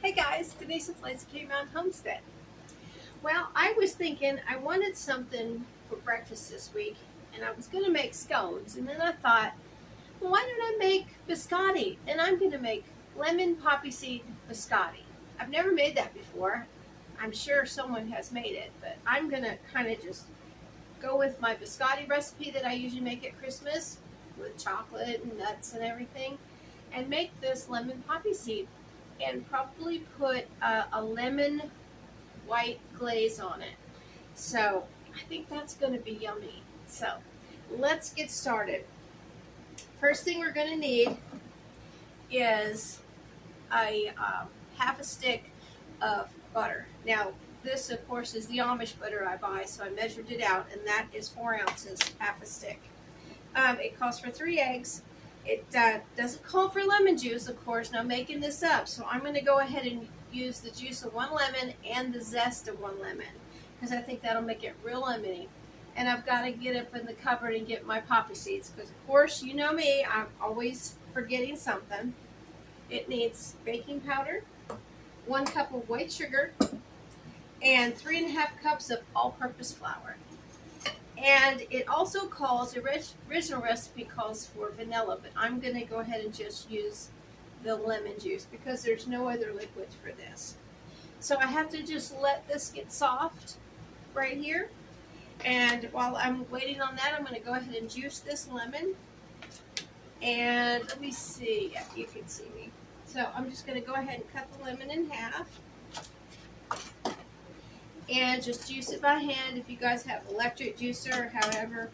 Hey guys, today's a place that came out Homestead. Well, I was thinking I wanted something for breakfast this week, and I was going to make scones, and then I thought, well, why don't I make biscotti? And I'm going to make lemon poppy seed biscotti. I've never made that before. I'm sure someone has made it, but I'm going to kind of just go with my biscotti recipe that I usually make at Christmas with chocolate and nuts and everything, and make this lemon poppy seed and probably put a lemon white glaze on it. So I think that's going to be yummy. So let's get started. First thing we're going to need is a half a stick of butter. Now this of course is the Amish butter I buy, so I measured it out, and that is 4 ounces, half a stick. It calls for 3 eggs. It doesn't call for lemon juice, of course. Now I'm making this up, so I'm going to go ahead and use the juice of 1 lemon and the zest of 1 lemon, because I think that'll make it real lemony. And I've got to get up in the cupboard and get my poppy seeds, because of course, you know me, I'm always forgetting something. It needs baking powder, 1 cup of white sugar, and 3.5 cups of all-purpose flour. And it also calls, the original recipe calls for vanilla, but I'm going to go ahead and just use the lemon juice because there's no other liquid for this. So I have to just let this get soft right here. And while I'm waiting on that, I'm going to go ahead and juice this lemon. And let me see, yeah, you can see me. So I'm just going to go ahead and cut the lemon in half. And just juice it by hand if you guys have electric juicer or however.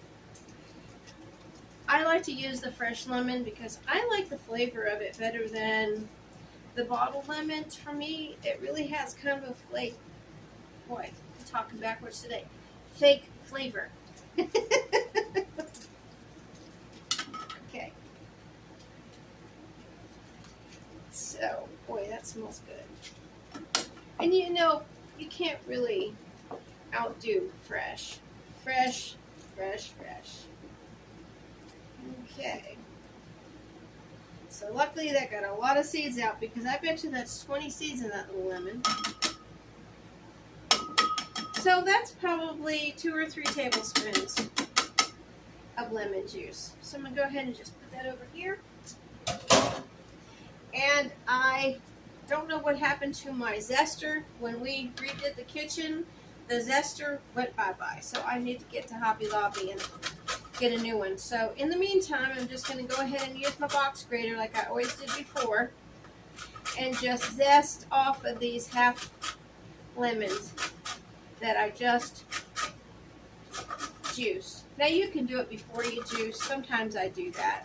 I like to use the fresh lemon because I like the flavor of it better than the bottled lemons. For me, it really has kind of a flake. Boy, I'm talking backwards today. Fake flavor. Okay. So, boy, that smells good. And you know, you can't really outdo fresh. Fresh, fresh, fresh. Okay. So luckily that got a lot of seeds out, because I bet you that's 20 seeds in that little lemon. So that's probably 2 or 3 tablespoons of lemon juice. So I'm going to go ahead and just put that over here. And I don't know what happened to my zester. When we redid the kitchen, the zester went bye-bye. So I need to get to Hobby Lobby and get a new one. So in the meantime, I'm just going to go ahead and use my box grater like I always did before, and just zest off of these half lemons that I just juiced. Now you can do it before you juice. Sometimes I do that.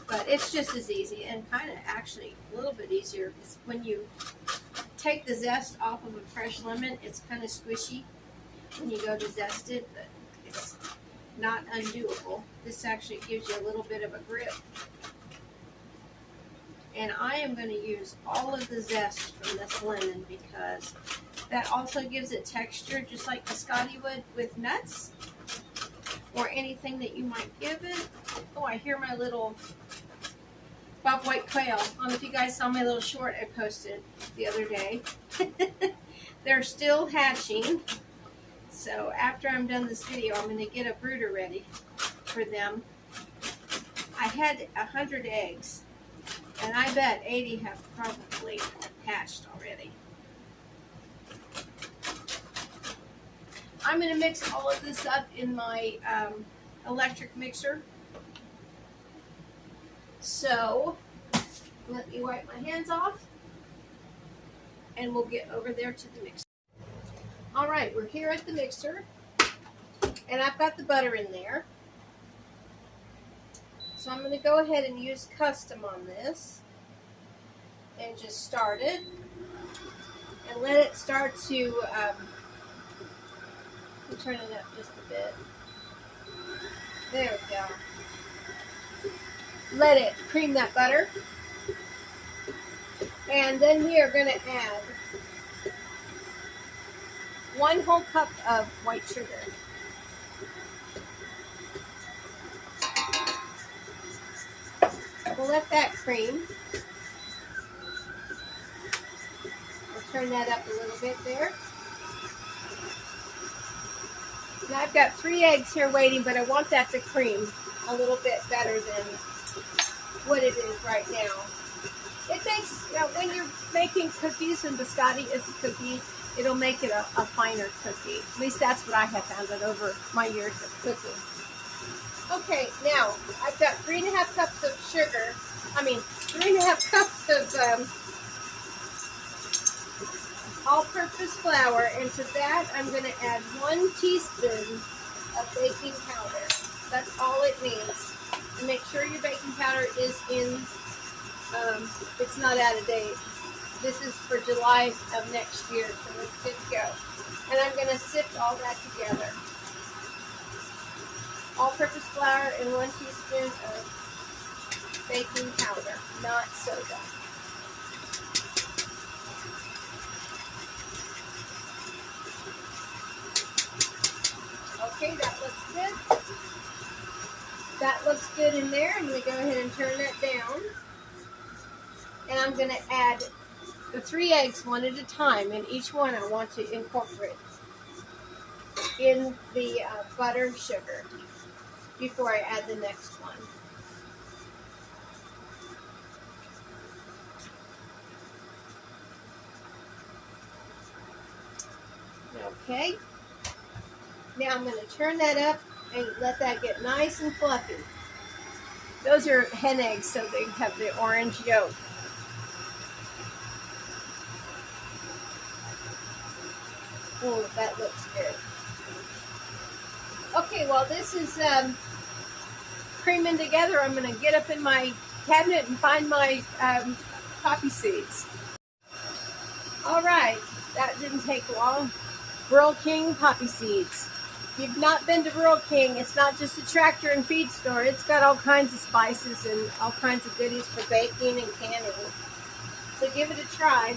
But it's just as easy, and kind of actually a little bit easier, because when you take the zest off of a fresh lemon, it's kind of squishy when you go to zest it, but it's not undoable. This actually gives you a little bit of a grip. And I am going to use all of the zest from this lemon because that also gives it texture, just like biscotti would with nuts or anything that you might give it. Oh, I hear my little Bob White quail. I don't know if you guys saw my little short I posted the other day. They're still hatching. So after I'm done this video, I'm going to get a brooder ready for them. I had 100 eggs, and I bet 80 have probably hatched already. I'm going to mix all of this up in my electric mixer. So let me wipe my hands off, and we'll get over there to the mixer. All right, we're here at the mixer, and I've got the butter in there. So I'm going to go ahead and use custom on this and just start it and let it start to, turn it up just a bit. There we go. Let it cream that butter. And then we are going to add 1 whole cup of white sugar. We'll let that cream. Turn that up a little bit there. Now I've got 3 eggs here waiting, but I want that to cream a little bit better than what it is right now. It makes, when you're making cookies and biscotti is a cookie, it'll make it a finer cookie. At least that's what I have found out over my years of cooking. Okay, now I've got 3½ cups of sugar. 3½ cups of all-purpose flour, and to that I'm going to add 1 teaspoon of baking powder. That's all it needs. And make sure your baking powder is it's not out of date. This is for July of next year, so it's good to go. And I'm going to sift all that together. All-purpose flour and 1 teaspoon of baking powder, not soda. Okay, that looks good. That looks good in there. I'm going to go ahead and turn that down. And I'm going to add the 3 eggs one at a time, and each one I want to incorporate in the butter sugar before I add the next one. Okay. Now I'm going to turn that up and let that get nice and fluffy. Those are hen eggs, so they have the orange yolk. Oh, that looks good. Okay, while this is creaming together, I'm going to get up in my cabinet and find my poppy seeds. All right, that didn't take long. Rural King poppy seeds. If you've not been to Rural King, it's not just a tractor and feed store. It's got all kinds of spices and all kinds of goodies for baking and canning. So give it a try.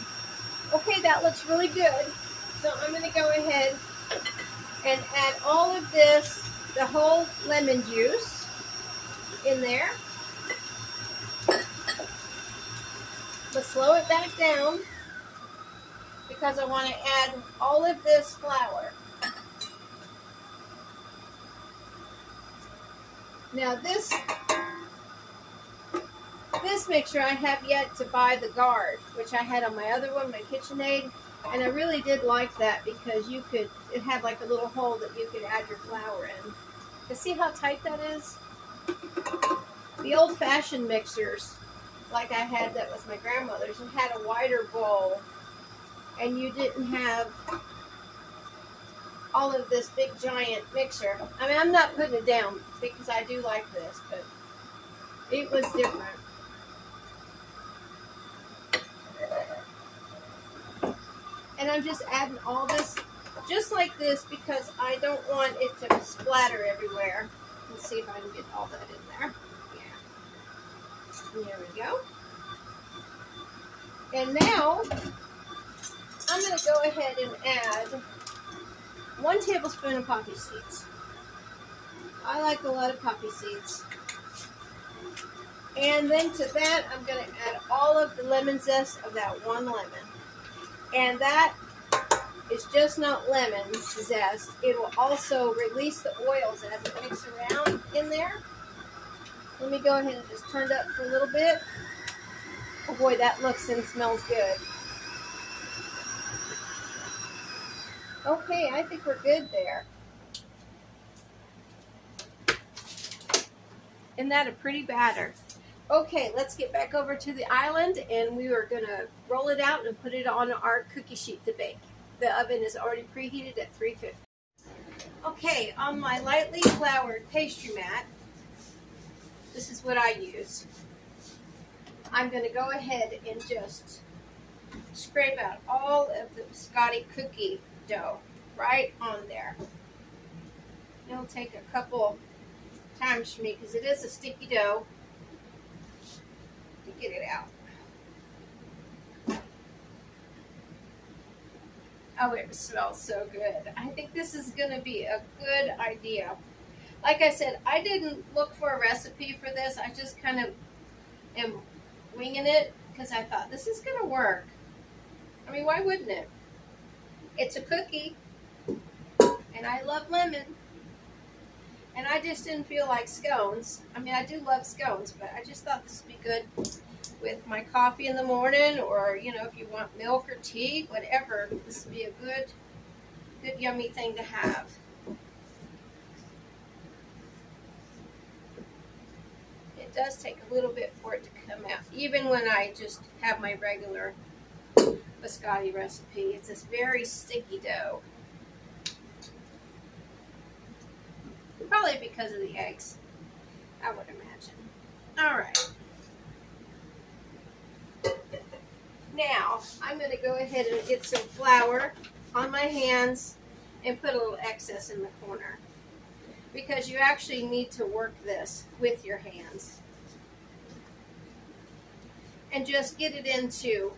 Okay, that looks really good. So I'm going to go ahead and add all of this, the whole lemon juice in there. But slow it back down because I want to add all of this flour. Now this mixture I have yet to buy the guard, which I had on my other one, my KitchenAid, and I really did like that because it had like a little hole that you could add your flour in. You see how tight that is? The old-fashioned mixers, like I had that was my grandmother's, it had a wider bowl, and you didn't have all of this big giant mixer. I mean, I'm not putting it down because I do like this, but it was different. And I'm just adding all this just like this because I don't want it to splatter everywhere. Let's see if I can get all that in there. Yeah. There we go. And now I'm going to go ahead and add 1 tablespoon of poppy seeds. I like a lot of poppy seeds. And then to that, I'm going to add all of the lemon zest of that 1 lemon. And that is just not lemon zest. It will also release the oils as it mixes around in there. Let me go ahead and just turn it up for a little bit. Oh boy, that looks and smells good. Okay, I think we're good there. Isn't that a pretty batter? Okay, let's get back over to the island, and we are going to roll it out and put it on our cookie sheet to bake. The oven is already preheated at 350. Okay, on my lightly floured pastry mat, this is what I use. I'm going to go ahead and just scrape out all of the biscotti cookie dough right on there. It'll take a couple times for me because it is a sticky dough to get it out. Oh, it smells so good. I think this is going to be a good idea. Like I said, I didn't look for a recipe for this. I just kind of am winging it because I thought this is going to work. I mean, why wouldn't it? It's a cookie, and I love lemon. And I just didn't feel like scones. I mean, I do love scones, but I just thought this would be good with my coffee in the morning, or if you want milk or tea, whatever. This would be a good yummy thing to have. It does take a little bit for it to come out, even when I just have my regular biscotti recipe. It's this very sticky dough. Probably because of the eggs, I would imagine. All right. Now, I'm going to go ahead and get some flour on my hands and put a little excess in the corner, because you actually need to work this with your hands. And just get it into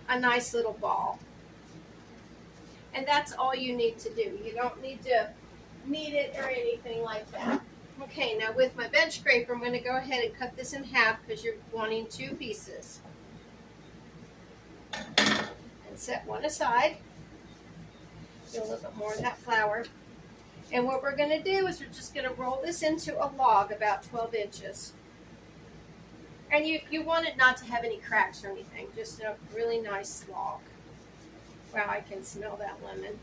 a nice little ball. And that's all you need to do. You don't need to knead it or anything like that. Okay, now with my bench scraper, I'm going to go ahead and cut this in half because you're wanting 2 pieces. And set one aside. Get a little bit more of that flour. And what we're going to do is we're just going to roll this into a log about 12 inches. And you want it not to have any cracks or anything, just a really nice log. Wow, I can smell that lemon.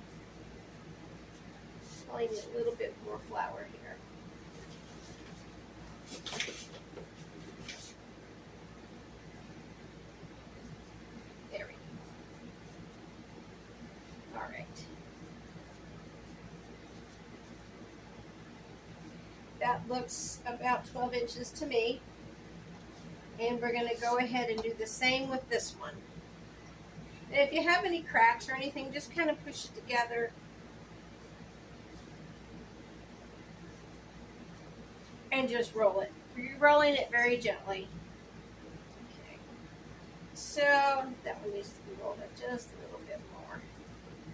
Probably need a little bit more flour here. There we go. All right. That looks about 12 inches to me. And we're going to go ahead and do the same with this one. And if you have any cracks or anything, just kind of push it together. And just roll it. You're rolling it very gently. Okay. So that one needs to be rolled up just a little bit more.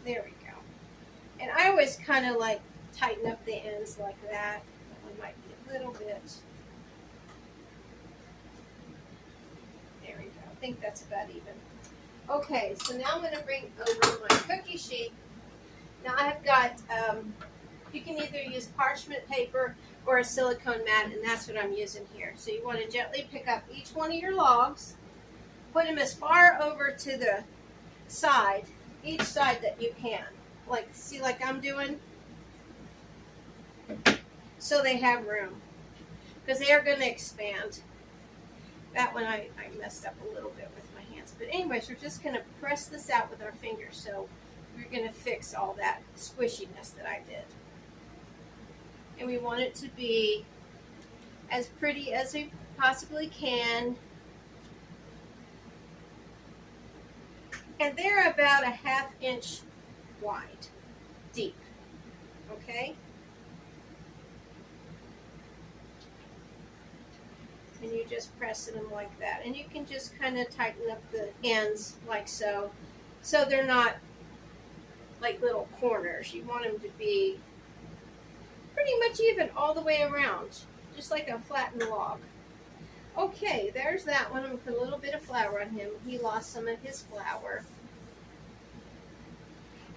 There we go. And I always kind of like tighten up the ends like that. That one might be a little bit. There we go. I think that's about even. Okay, so now I'm going to bring over my cookie sheet. Now I've got, you can either use parchment paper or a silicone mat, and that's what I'm using here. So you want to gently pick up each one of your logs, put them as far over to the side, each side that you can. Like, see, like I'm doing? So they have room, because they are going to expand. That one I messed up a little bit with my hands. But anyways, we're just going to press this out with our fingers. So we're going to fix all that squishiness that I did. And we want it to be as pretty as we possibly can. And they're about a 1/2 inch wide, deep. Okay? And you just press them like that. And you can just kind of tighten up the ends like so. So they're not like little corners. You want them to be pretty much even all the way around. Just like a flattened log. Okay, there's that one. I'm going to put a little bit of flour on him. He lost some of his flour.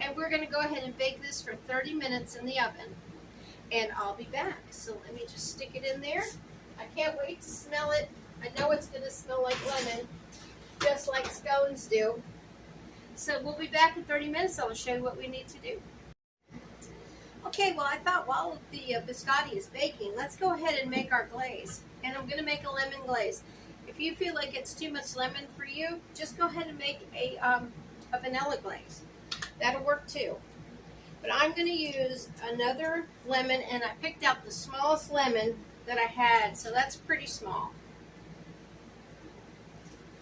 And we're going to go ahead and bake this for 30 minutes in the oven. And I'll be back. So let me just stick it in there. I can't wait to smell it. I know it's going to smell like lemon, just like scones do. So we'll be back in 30 minutes. I'll show you what we need to do. Okay, well, I thought while the biscotti is baking, let's go ahead and make our glaze. And I'm going to make a lemon glaze. If you feel like it's too much lemon for you, just go ahead and make a vanilla glaze. That'll work too. But I'm going to use another lemon, and I picked out the smallest lemon that I had, so that's pretty small.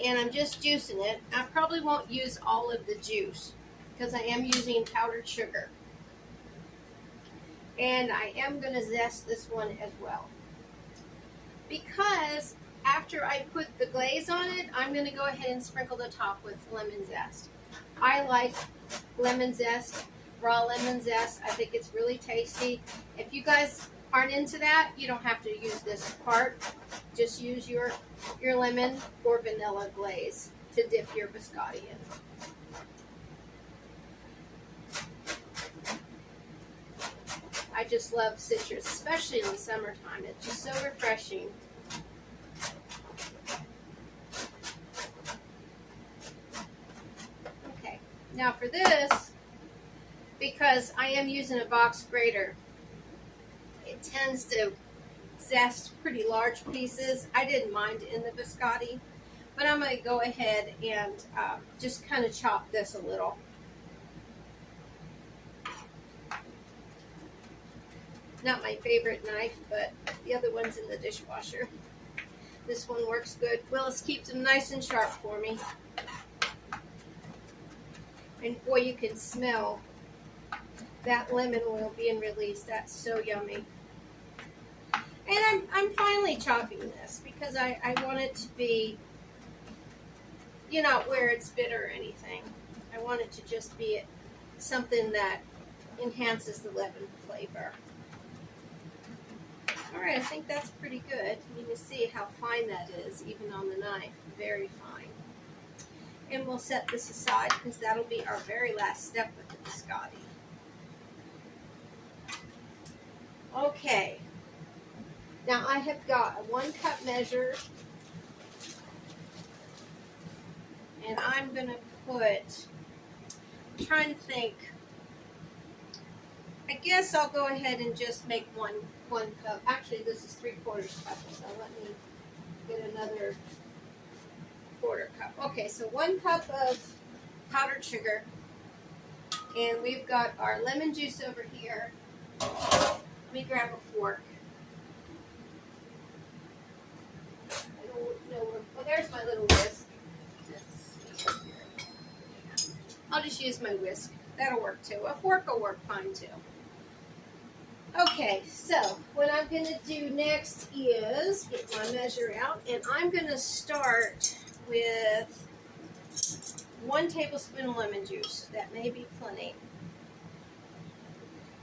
And I'm just juicing it. I probably won't use all of the juice because I am using powdered sugar. And I am going to zest this one as well. Because after I put the glaze on it, I'm going to go ahead and sprinkle the top with lemon zest. I like lemon zest, raw lemon zest. I think it's really tasty. If you guys aren't into that, you don't have to use this part. Just use your lemon or vanilla glaze to dip your biscotti in. I just love citrus, especially in the summertime. It's just so refreshing. Okay, now for this, because I am using a box grater, it tends to zest pretty large pieces. I didn't mind in the biscotti, but I'm going to go ahead and just kind of chop this a little. Not my favorite knife, but the other one's in the dishwasher. This one works good. Willis keeps them nice and sharp for me. And boy, you can smell that lemon oil being released. That's so yummy. And I'm finally chopping this because I want it to be, you know, where it's bitter or anything. I want it to just be something that enhances the lemon flavor. All right, I think that's pretty good. You can see how fine that is, even on the knife. Very fine. And we'll set this aside because that'll be our very last step with the biscotti. Okay. Now I have got a 1 cup measure, and I'm going to put, I'm trying to think, I guess I'll go ahead and just make one cup. Actually, this is 3/4 cup, so let me get another 1/4 cup. Okay, so 1 cup of powdered sugar, and we've got our lemon juice over here. Let me grab a fork. Well, there's my little whisk. I'll just use my whisk. That'll work too. A fork will work fine too. Okay, so what I'm going to do next is get my measure out, and I'm going to start with 1 tablespoon of lemon juice. That may be plenty.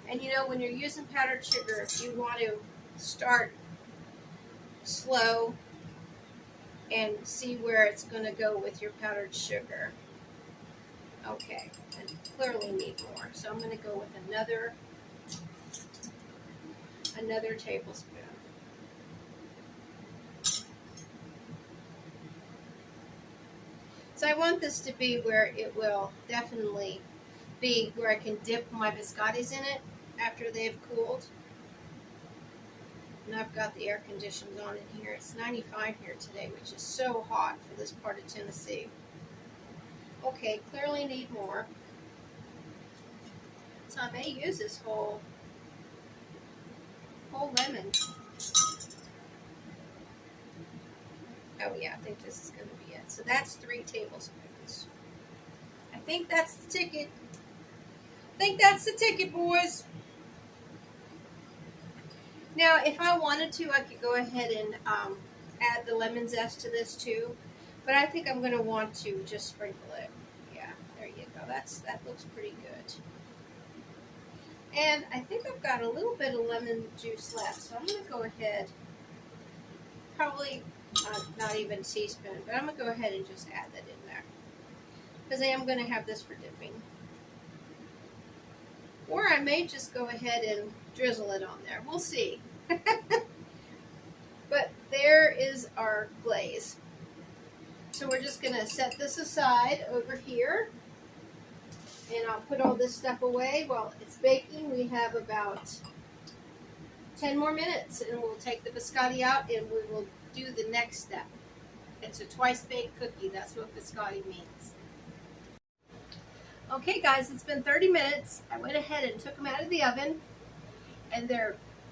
And you know, when you're using powdered sugar, if you want to start slow and see where it's going to go with your powdered sugar. Okay, and clearly need more. So I'm going to go with another tablespoon. So I want this to be where it will definitely be where I can dip my biscottis in it after they've cooled. And I've got the air conditions on in here. It's 95 here today, which is so hot for this part of Tennessee. Okay, clearly need more. So I may use this whole lemon. Oh yeah, I think this is going to be it. So that's 3 tablespoons. I think that's the ticket. I think that's the ticket, boys. Now, if I wanted to, I could go ahead and add the lemon zest to this too. But I think I'm going to want to just sprinkle it. Yeah, there you go. That looks pretty good. And I think I've got a little bit of lemon juice left, so I'm going to go ahead, probably not even a teaspoon, but I'm going to go ahead and just add that in there. Because I am going to have this for dipping. Or I may just go ahead and drizzle it on there. We'll see. But there is our glaze. So we're just going to set this aside over here. And I'll put all this stuff away while it's baking. We have about 10 more minutes, and we'll take the biscotti out and we will do the next step. It's a twice-baked cookie. That's what biscotti means. Okay, guys, it's been 30 minutes. I went ahead and took them out of the oven, and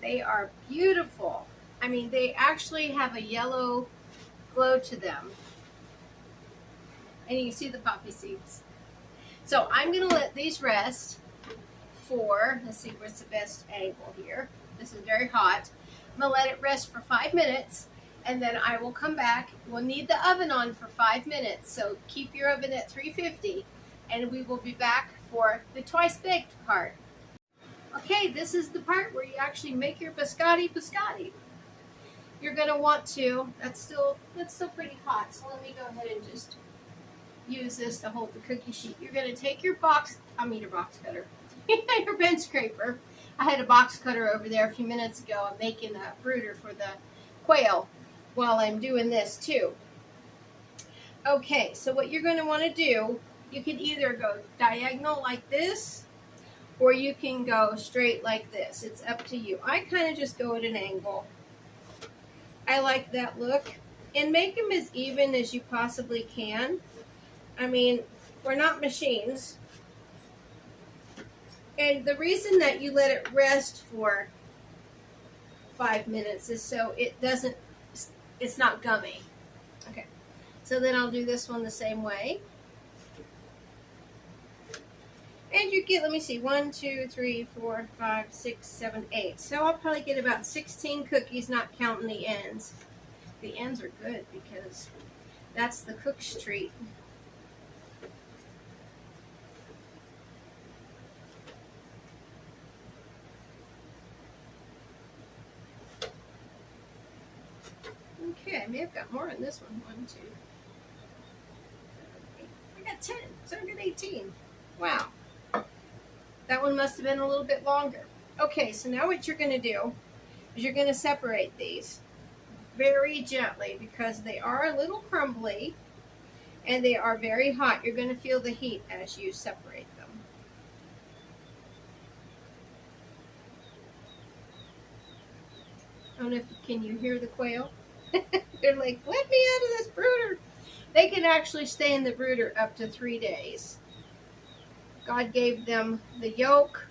they are beautiful. I mean, they actually have a yellow glow to them. And you can see the poppy seeds. So I'm going to let these rest for, let's see where's the best angle here. This is very hot. I'm going to let it rest for 5 minutes, and then I will come back. We'll need the oven on for 5 minutes, so keep your oven at 350, and we will be back for the twice-baked part. Okay, this is the part where you actually make your biscotti. You're going to want to, that's still pretty hot, so let me go ahead and just use this to hold the cookie sheet. You're going to take your box cutter, your bench scraper. I had a box cutter over there a few minutes ago. I'm making a brooder for the quail while I'm doing this too. Okay, so what you're going to want to do, you can either go diagonal like this, or you can go straight like this. It's up to you. I kind of just go at an angle. I like that look. And make them as even as you possibly can. I mean, we're not machines. And the reason that you let it rest for 5 minutes is so it's not gummy. Okay, so then I'll do this one the same way. And you get, let me see, 1, 2, 3, 4, 5, 6, 7, 8. So I'll probably get about 16 cookies, not counting the ends. The ends are good because that's the cook's treat. Okay, I may have got more in this one. 1, 2, 8. I got 10, so I got 18. Wow. That one must have been a little bit longer. Okay, so now what you're going to do is you're going to separate these very gently because they are a little crumbly and they are very hot. You're going to feel the heat as you separate them. I don't know can you hear the quail? They're like, let me out of this brooder. They can actually stay in the brooder up to 3 days. God gave them the yolk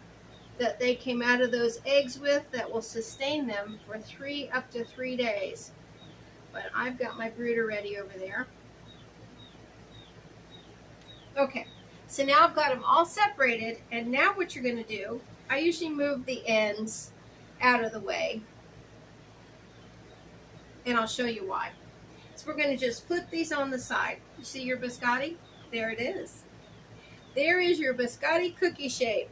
that they came out of those eggs with that will sustain them for up to 3 days. But I've got my brooder ready over there. Okay, so now I've got them all separated, and now what you're going to do, I usually move the ends out of the way, and I'll show you why. So we're going to just flip these on the side. You see your biscotti? There it is. There is your biscotti cookie shape.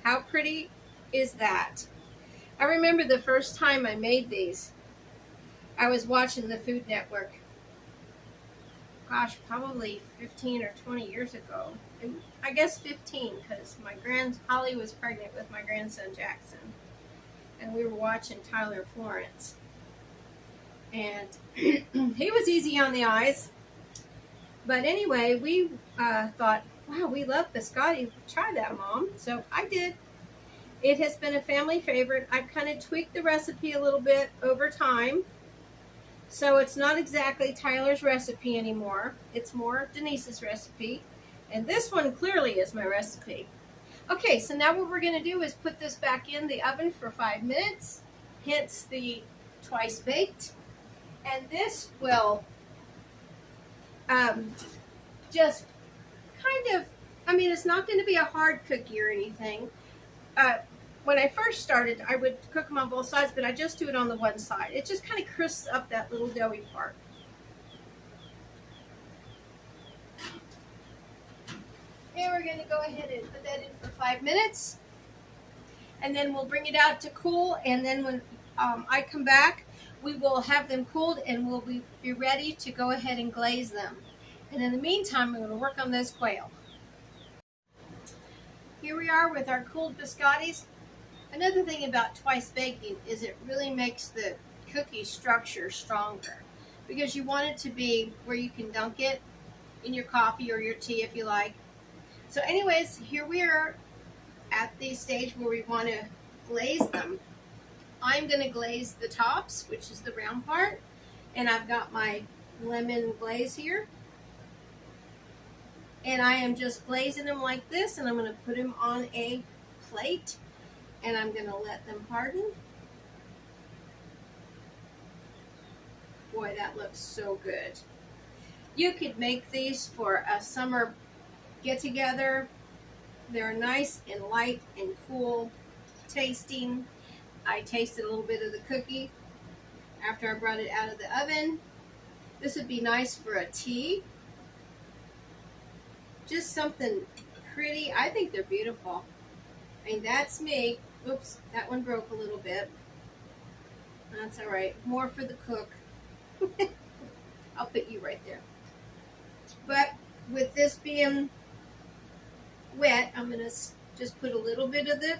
How pretty is that? I remember the first time I made these, I was watching the Food Network. Gosh, probably 15 or 20 years ago. And I guess 15 because Holly was pregnant with my grandson Jackson. And we were watching Tyler Florence. And he was easy on the eyes. But anyway, we thought, wow, we love biscotti. Try that, Mom. So I did. It has been a family favorite. I've kind of tweaked the recipe a little bit over time. So it's not exactly Tyler's recipe anymore. It's more Denise's recipe. And this one clearly is my recipe. Okay, so now what we're going to do is put this back in the oven for 5 minutes. Hence the twice baked. And this will just kind of, I mean, it's not going to be a hard cookie or anything. When I first started, I would cook them on both sides, but I just do it on the one side. It just kind of crisps up that little doughy part. And we're going to go ahead and put that in for 5 minutes. And then we'll bring it out to cool. And then when I come back, we will have them cooled and we'll be ready to go ahead and glaze them. And in the meantime, we're going to work on this quail. Here we are with our cooled biscottis. Another thing about twice baking is it really makes the cookie structure stronger because you want it to be where you can dunk it in your coffee or your tea if you like. So anyways, here we are at the stage where we want to glaze them. I'm going to glaze the tops, which is the round part, and I've got my lemon glaze here. And I am just glazing them like this, and I'm going to put them on a plate, and I'm going to let them harden. Boy, that looks so good. You could make these for a summer get-together. They're nice and light and cool tasting. I tasted a little bit of the cookie after I brought it out of the oven. This would be nice for a tea. Just something pretty. I think they're beautiful. I mean, that's me. Oops, that one broke a little bit. That's all right. More for the cook. I'll put you right there. with this being wet, I'm going to just put a little bit of the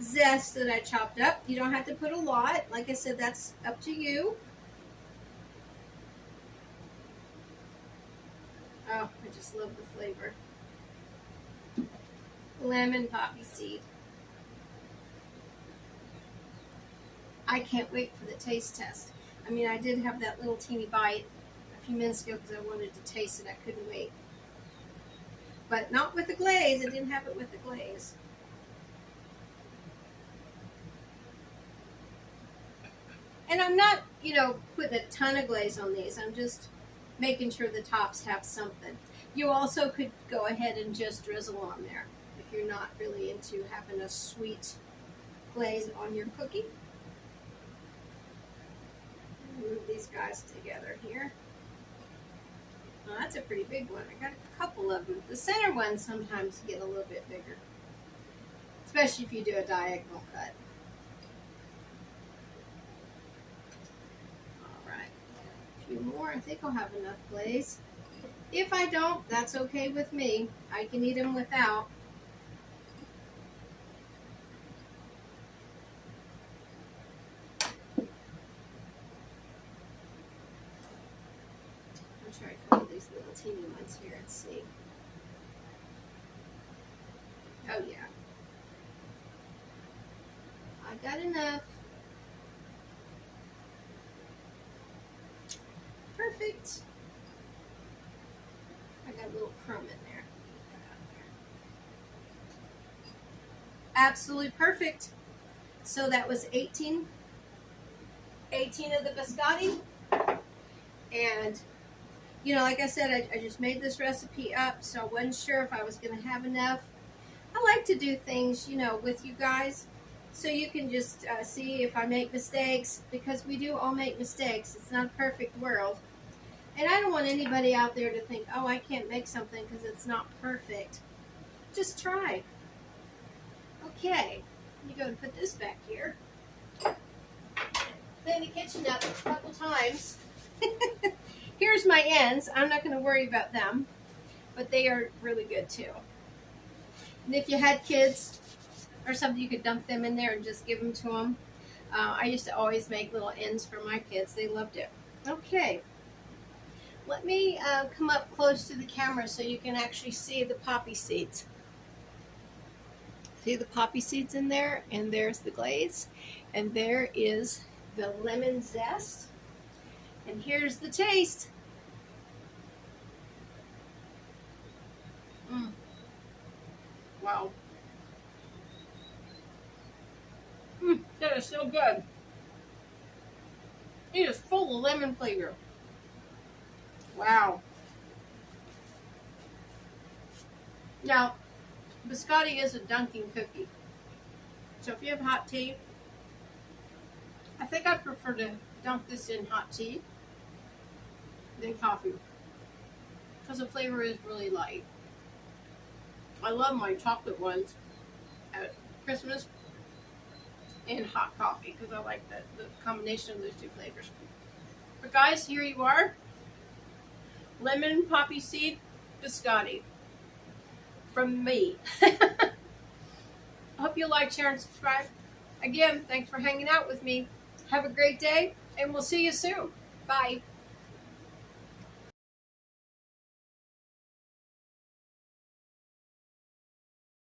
zest that I chopped up. You don't have to put a lot. Like I said, that's up to you. Oh, I just love the flavor. Lemon poppy seed. I can't wait for the taste test. I mean, I did have that little teeny bite a few minutes ago because I wanted to taste it. I couldn't wait. But not with the glaze. I didn't have it with the glaze. And I'm not, putting a ton of glaze on these. I'm just making sure the tops have something. You also could go ahead and just drizzle on there if you're not really into having a sweet glaze on your cookie. Move these guys together here. Well, that's a pretty big one. I got a couple of them. The center ones sometimes get a little bit bigger, especially if you do a diagonal cut. All right, a few more. I think I'll have enough glaze. If I don't, that's okay with me. I can eat them without. I'll try a couple of these little teeny ones here and see. Oh yeah. I got enough. Perfect. I got a little crumb in there. Absolutely perfect. So that was 18 of the biscotti. And, like I said, I just made this recipe up, so I wasn't sure if I was going to have enough. I like to do things, with you guys, so you can just see if I make mistakes, because we do all make mistakes. It's not a perfect world. And I don't want anybody out there to think, oh, I can't make something because it's not perfect. Just try. Okay, you go and put this back here. Clean the kitchen up a couple times. Here's my ends. I'm not going to worry about them, but they are really good too. And if you had kids or something, you could dump them in there and just give them to them. I used to always make little ends for my kids. They loved it. Okay. Let me come up close to the camera so you can actually see the poppy seeds. See the poppy seeds in there? And there's the glaze. And there is the lemon zest. And here's the taste. Wow. That is so good. It is full of lemon flavor. Wow. Now, biscotti is a dunking cookie. So if you have hot tea, I think I'd prefer to dunk this in hot tea than coffee, because the flavor is really light. I love my chocolate ones at Christmas in hot coffee because I like the combination of those two flavors. But guys, here you are. Lemon poppy seed biscotti from me. I hope you like, share, and subscribe. Again, thanks for hanging out with me. Have a great day, and we'll see you soon. Bye.